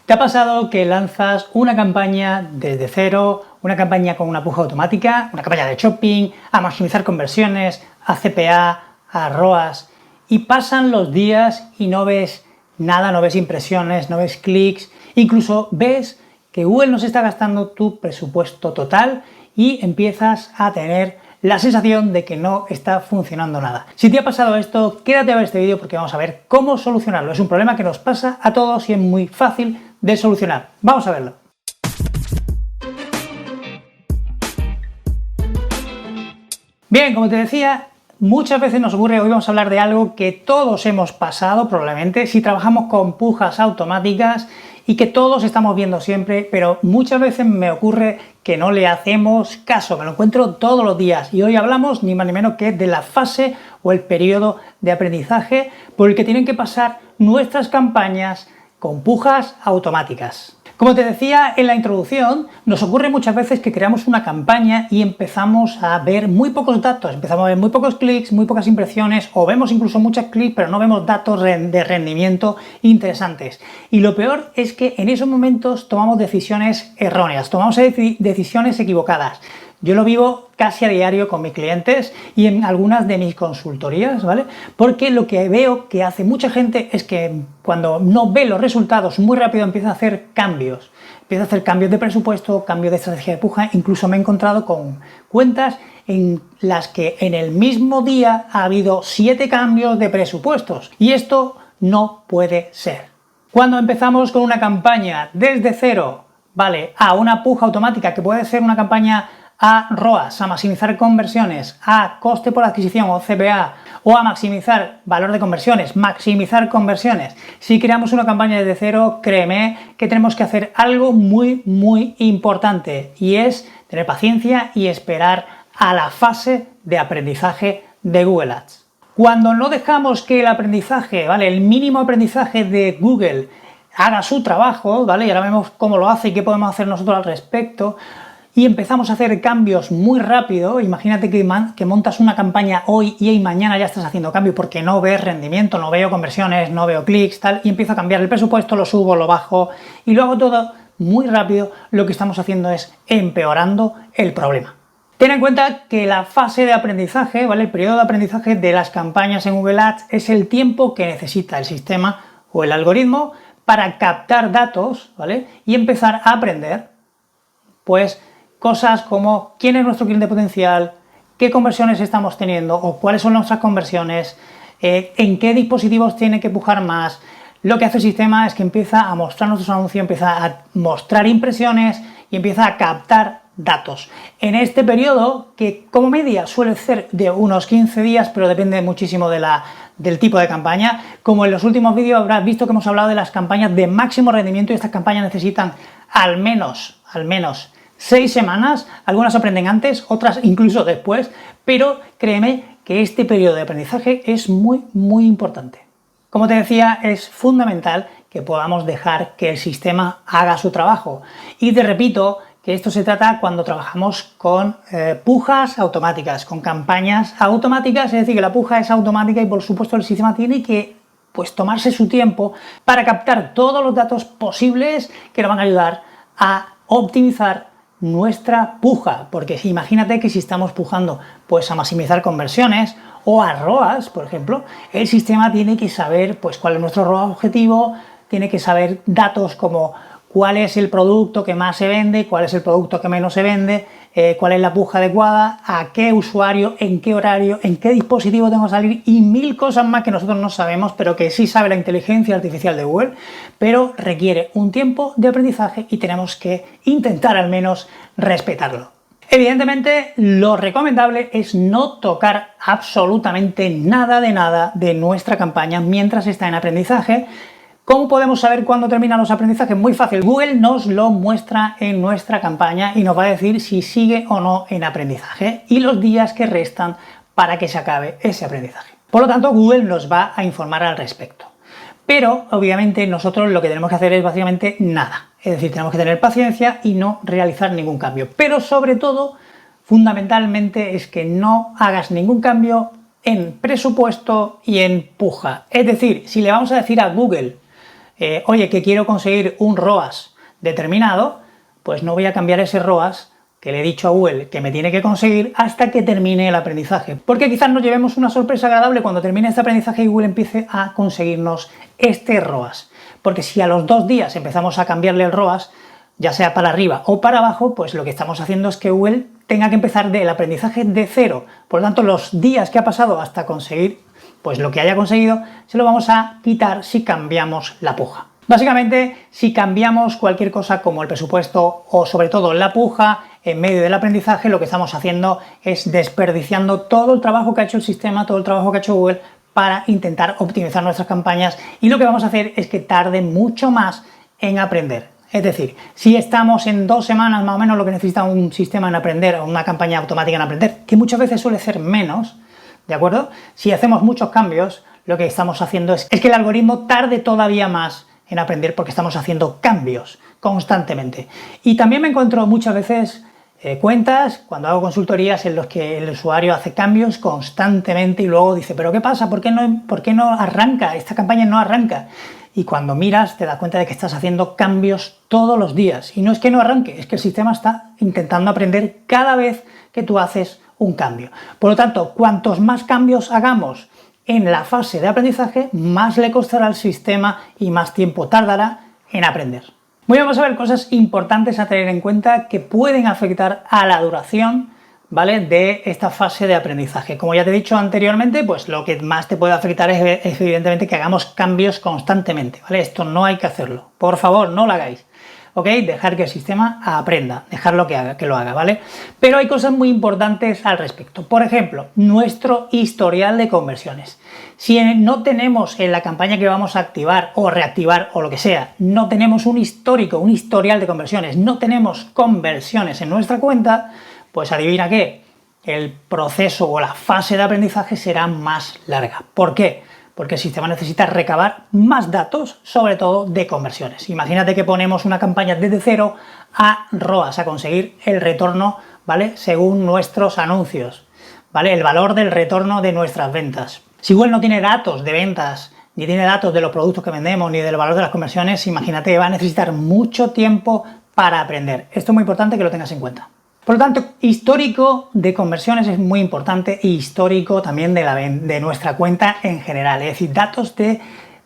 ¿Te ha pasado que lanzas una campaña desde cero, una campaña con una puja automática, una campaña de shopping, a maximizar conversiones, a CPA, a ROAS, y pasan los días y no ves nada, no ves impresiones, no ves clics, incluso ves que Google no se está gastando tu presupuesto total y empiezas a tener la sensación de que no está funcionando nada? Si te ha pasado esto, quédate a ver este vídeo porque vamos a ver cómo solucionarlo. Es un problema que nos pasa a todos y es muy fácil de solucionar. Vamos a verlo. Bien, como te decía, muchas veces nos ocurre, hoy vamos a hablar de algo que todos hemos pasado probablemente si trabajamos con pujas automáticas y que todos estamos viendo siempre, pero muchas veces me ocurre que no le hacemos caso, me lo encuentro todos los días. Y hoy hablamos ni más ni menos que de la fase o el periodo de aprendizaje por el que tienen que pasar nuestras campañas con pujas automáticas. Como te decía en la introducción, nos ocurre muchas veces que creamos una campaña y empezamos a ver muy pocos datos, empezamos a ver muy pocos clics, muy pocas impresiones, o vemos incluso muchos clics, pero no vemos datos de rendimiento interesantes. Y lo peor es que en esos momentos tomamos decisiones erróneas, tomamos decisiones equivocadas. Yo lo vivo casi a diario con mis clientes y en algunas de mis consultorías, ¿vale? Porque lo que veo que hace mucha gente es que cuando no ve los resultados muy rápido empieza a hacer cambios. Empieza a hacer cambios de presupuesto, cambios de estrategia de puja. Incluso me he encontrado con cuentas en las que en el mismo día ha habido 7 cambios de presupuestos. Y esto no puede ser. Cuando empezamos con una campaña desde cero, ¿vale?, a una puja automática que puede ser una campaña a ROAS, a maximizar conversiones, a coste por adquisición o CPA, o a maximizar valor de conversiones, maximizar conversiones. Si creamos una campaña desde cero, créeme que tenemos que hacer algo muy importante, y es tener paciencia y esperar a la fase de aprendizaje de Google Ads. Cuando no dejamos que el aprendizaje, ¿vale?, el mínimo aprendizaje de Google haga su trabajo, ¿vale?, y ahora vemos cómo lo hace y qué podemos hacer nosotros al respecto, y empezamos a hacer cambios muy rápido. Imagínate que montas una campaña hoy y mañana ya estás haciendo cambios porque no ves rendimiento, no veo conversiones, no veo clics, tal, y empiezo a cambiar el presupuesto, lo subo, lo bajo y lo hago todo muy rápido. Lo que estamos haciendo es empeorando el problema. Ten en cuenta que la fase de aprendizaje, ¿vale?, el periodo de aprendizaje de las campañas en Google Ads es el tiempo que necesita el sistema o el algoritmo para captar datos, ¿vale?, y empezar a aprender, pues, cosas como quién es nuestro cliente potencial, qué conversiones estamos teniendo o cuáles son nuestras conversiones, en qué dispositivos tiene que pujar más. Lo que hace el sistema es que empieza a mostrar nuestros anuncios, empieza a mostrar impresiones y empieza a captar datos. En este periodo, que como media suele ser de unos 15 días, pero depende muchísimo del tipo de campaña, como en los últimos vídeos habrás visto que hemos hablado de las campañas de máximo rendimiento, y estas campañas necesitan al menos 6 semanas, algunas aprenden antes, otras incluso después, pero créeme que este periodo de aprendizaje es muy importante. Como te decía, es fundamental que podamos dejar que el sistema haga su trabajo. Y te repito que esto se trata cuando trabajamos con pujas automáticas, con campañas automáticas, es decir, que la puja es automática y por supuesto el sistema tiene que, pues, tomarse su tiempo para captar todos los datos posibles que nos van a ayudar a optimizar nuestra puja, porque imagínate que si estamos pujando pues a maximizar conversiones o a ROAS, por ejemplo, el sistema tiene que saber pues cuál es nuestro ROAS objetivo, tiene que saber datos como cuál es el producto que más se vende, cuál es el producto que menos se vende, cuál es la puja adecuada, a qué usuario, en qué horario, en qué dispositivo tengo que salir y 1000 cosas más que nosotros no sabemos, pero que sí sabe la inteligencia artificial de Google, pero requiere un tiempo de aprendizaje y tenemos que intentar al menos respetarlo. Evidentemente, lo recomendable es no tocar absolutamente nada de nuestra campaña mientras está en aprendizaje. ¿Cómo podemos saber cuándo terminan los aprendizajes? Muy fácil, Google nos lo muestra en nuestra campaña y nos va a decir si sigue o no en aprendizaje y los días que restan para que se acabe ese aprendizaje. Por lo tanto, Google nos va a informar al respecto. Pero, obviamente, nosotros lo que tenemos que hacer es básicamente nada. Es decir, tenemos que tener paciencia y no realizar ningún cambio. Pero, sobre todo, fundamentalmente, es que no hagas ningún cambio en presupuesto y en puja. Es decir, si le vamos a decir a Google oye, que quiero conseguir un ROAS determinado, pues no voy a cambiar ese ROAS que le he dicho a Google que me tiene que conseguir hasta que termine el aprendizaje. Porque quizás nos llevemos una sorpresa agradable cuando termine este aprendizaje y Google empiece a conseguirnos este ROAS. Porque si a los 2 días empezamos a cambiarle el ROAS, ya sea para arriba o para abajo, pues lo que estamos haciendo es que Google tenga que empezar del aprendizaje de cero. Por lo tanto, los días que ha pasado hasta conseguir pues lo que haya conseguido, se lo vamos a quitar si cambiamos la puja. Básicamente, si cambiamos cualquier cosa como el presupuesto o sobre todo la puja en medio del aprendizaje, lo que estamos haciendo es desperdiciando todo el trabajo que ha hecho el sistema, todo el trabajo que ha hecho Google para intentar optimizar nuestras campañas, y lo que vamos a hacer es que tarde mucho más en aprender. Es decir, si estamos en 2 semanas más o menos lo que necesita un sistema en aprender o una campaña automática en aprender, que muchas veces suele ser menos, ¿de acuerdo? Si hacemos muchos cambios, lo que estamos haciendo es que el algoritmo tarde todavía más en aprender porque estamos haciendo cambios constantemente. Y también me encuentro muchas veces cuentas, cuando hago consultorías, en los que el usuario hace cambios constantemente y luego dice, ¿pero qué pasa? ¿Por qué no arranca? Esta campaña no arranca. Y cuando miras te das cuenta de que estás haciendo cambios todos los días. Y no es que no arranque, es que el sistema está intentando aprender cada vez que tú haces un cambio. Por lo tanto, cuantos más cambios hagamos en la fase de aprendizaje, más le costará al sistema y más tiempo tardará en aprender. Muy bien, vamos a ver cosas importantes a tener en cuenta que pueden afectar a la duración, ¿vale?, de esta fase de aprendizaje. Como ya te he dicho anteriormente, pues lo que más te puede afectar es evidentemente que hagamos cambios constantemente, ¿vale? Esto no hay que hacerlo. Por favor, no lo hagáis. ¿Ok? Dejar que el sistema aprenda, dejarlo que lo haga, ¿vale? Pero hay cosas muy importantes al respecto. Por ejemplo, nuestro historial de conversiones. Si no tenemos en la campaña que vamos a activar o reactivar o lo que sea, no tenemos un histórico, un historial de conversiones, no tenemos conversiones en nuestra cuenta, pues adivina qué, el proceso o la fase de aprendizaje será más larga. ¿Por qué? Porque el sistema necesita recabar más datos, sobre todo de conversiones. Imagínate que ponemos una campaña desde cero a ROAS, a conseguir el retorno, ¿vale?, según nuestros anuncios, ¿vale?, el valor del retorno de nuestras ventas. Si Google no tiene datos de ventas, ni tiene datos de los productos que vendemos, ni del valor de las conversiones, imagínate que va a necesitar mucho tiempo para aprender. Esto es muy importante que lo tengas en cuenta. Por lo tanto, histórico de conversiones es muy importante, y histórico también de nuestra cuenta en general, es decir, datos de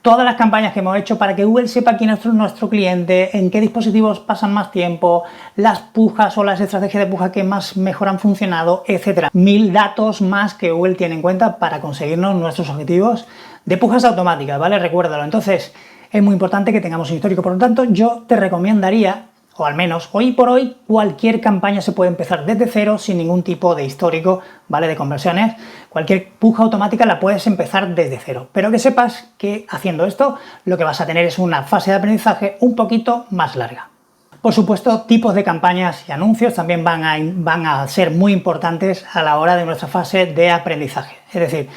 todas las campañas que hemos hecho para que Google sepa quién es nuestro cliente, en qué dispositivos pasan más tiempo, las pujas o las estrategias de puja que mejor han funcionado, etc. 1000 datos más que Google tiene en cuenta para conseguirnos nuestros objetivos de pujas automáticas, ¿vale? Recuérdalo. Entonces, es muy importante que tengamos un histórico. Por lo tanto, yo te recomendaría, o al menos hoy por hoy, cualquier campaña se puede empezar desde cero sin ningún tipo de histórico, ¿vale?, de conversiones. Cualquier puja automática la puedes empezar desde cero, pero que sepas que haciendo esto lo que vas a tener es una fase de aprendizaje un poquito más larga. Por supuesto, tipos de campañas y anuncios también van a ser muy importantes a la hora de nuestra fase de aprendizaje. Es decir,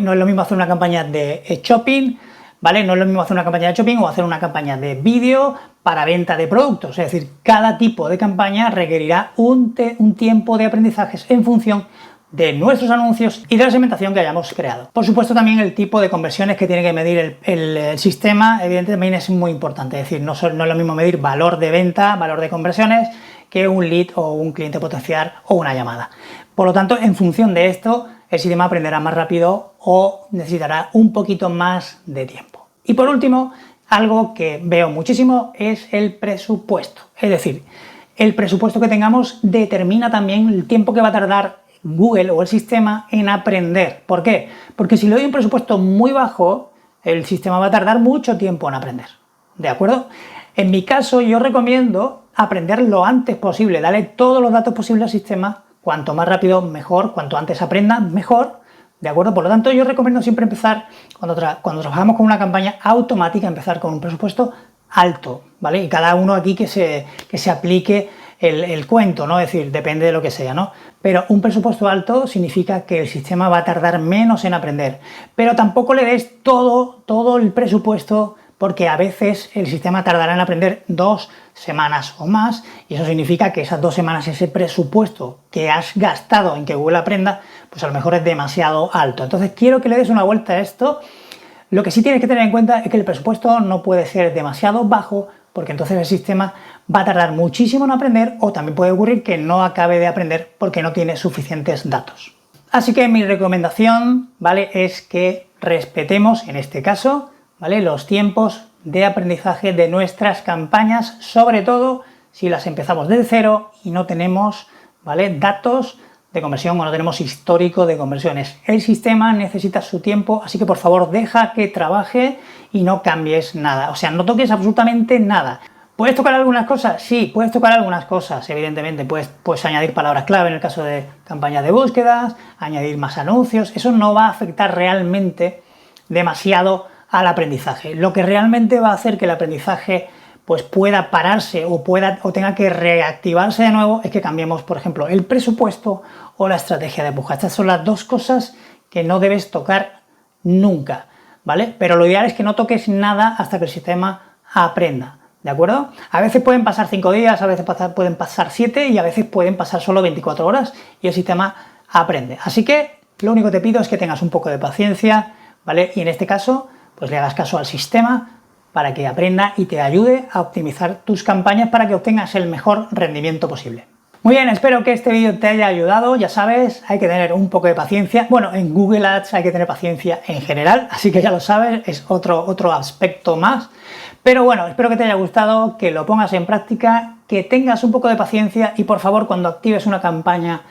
no es lo mismo hacer una campaña de shopping, ¿vale? No es lo mismo hacer una campaña de shopping o hacer una campaña de vídeo para venta de productos. Es decir, cada tipo de campaña requerirá un tiempo de aprendizajes en función de nuestros anuncios y de la segmentación que hayamos creado. Por supuesto, también el tipo de conversiones que tiene que medir el sistema, evidentemente, también es muy importante. Es decir, no es lo mismo medir valor de venta, valor de conversiones, que un lead o un cliente potencial o una llamada. Por lo tanto, en función de esto, el sistema aprenderá más rápido o necesitará un poquito más de tiempo. Y por último, algo que veo muchísimo es el presupuesto. Es decir, el presupuesto que tengamos determina también el tiempo que va a tardar Google o el sistema en aprender. ¿Por qué? Porque si le doy un presupuesto muy bajo, el sistema va a tardar mucho tiempo en aprender. ¿De acuerdo? En mi caso, yo recomiendo aprender lo antes posible, darle todos los datos posibles al sistema. Cuanto más rápido, mejor. Cuanto antes aprenda, mejor. ¿De acuerdo? Por lo tanto, yo recomiendo siempre empezar, cuando trabajamos con una campaña automática, empezar con un presupuesto alto, ¿vale? Y cada uno aquí que se aplique el cuento, ¿no? Es decir, depende de lo que sea, ¿no? Pero un presupuesto alto significa que el sistema va a tardar menos en aprender. Pero tampoco le des todo el presupuesto, porque a veces el sistema tardará en aprender 2 semanas o más, y eso significa que esas 2 semanas, ese presupuesto que has gastado en que Google aprenda, pues a lo mejor es demasiado alto. Entonces quiero que le des una vuelta a esto, Lo que sí tienes que tener en cuenta es que el presupuesto no puede ser demasiado bajo, porque entonces el sistema va a tardar muchísimo en aprender, o también puede ocurrir que no acabe de aprender porque no tiene suficientes datos. Así que mi recomendación, ¿vale?, es que respetemos, en este caso, ¿vale?, los tiempos de aprendizaje de nuestras campañas, sobre todo si las empezamos desde cero y no tenemos, ¿vale?, datos de conversión o no tenemos histórico de conversiones. El sistema necesita su tiempo, así que por favor deja que trabaje y no cambies nada, o sea, no toques absolutamente nada. ¿Puedes tocar algunas cosas? Sí, puedes tocar algunas cosas, evidentemente. Puedes añadir palabras clave en el caso de campañas de búsquedas, añadir más anuncios. Eso no va a afectar realmente demasiado al aprendizaje. Lo que realmente va a hacer que el aprendizaje pues pueda pararse o tenga que reactivarse de nuevo es que cambiemos, por ejemplo, el presupuesto o la estrategia de puja. Estas son las dos cosas que no debes tocar nunca, ¿vale? Pero lo ideal es que no toques nada hasta que el sistema aprenda. ¿De acuerdo? A veces pueden pasar 5 días, a veces pueden pasar 7 y a veces pueden pasar solo 24 horas y el sistema aprende. Así que lo único que te pido es que tengas un poco de paciencia, ¿vale? Y en este caso, pues le hagas caso al sistema para que aprenda y te ayude a optimizar tus campañas para que obtengas el mejor rendimiento posible. Muy bien, espero que este vídeo te haya ayudado. Ya sabes, hay que tener un poco de paciencia. Bueno, en Google Ads hay que tener paciencia en general, así que ya lo sabes, es otro aspecto más. Pero bueno, espero que te haya gustado, que lo pongas en práctica, que tengas un poco de paciencia y por favor, cuando actives una campaña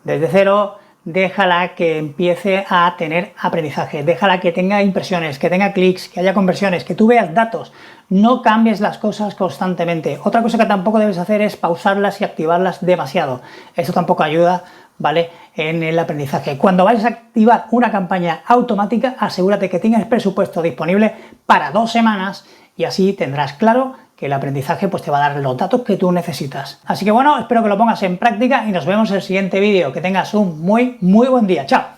desde cero, déjala que empiece a tener aprendizaje, déjala que tenga impresiones, que tenga clics, que haya conversiones, que tú veas datos. No cambies las cosas constantemente. Otra cosa que tampoco debes hacer es pausarlas y activarlas demasiado. Eso tampoco ayuda, ¿vale?, en el aprendizaje. Cuando vayas a activar una campaña automática, asegúrate que tengas presupuesto disponible para 2 semanas y así tendrás claro que el aprendizaje pues te va a dar los datos que tú necesitas. Así que bueno, espero que lo pongas en práctica y nos vemos en el siguiente vídeo. Que tengas un muy buen día. ¡Chao!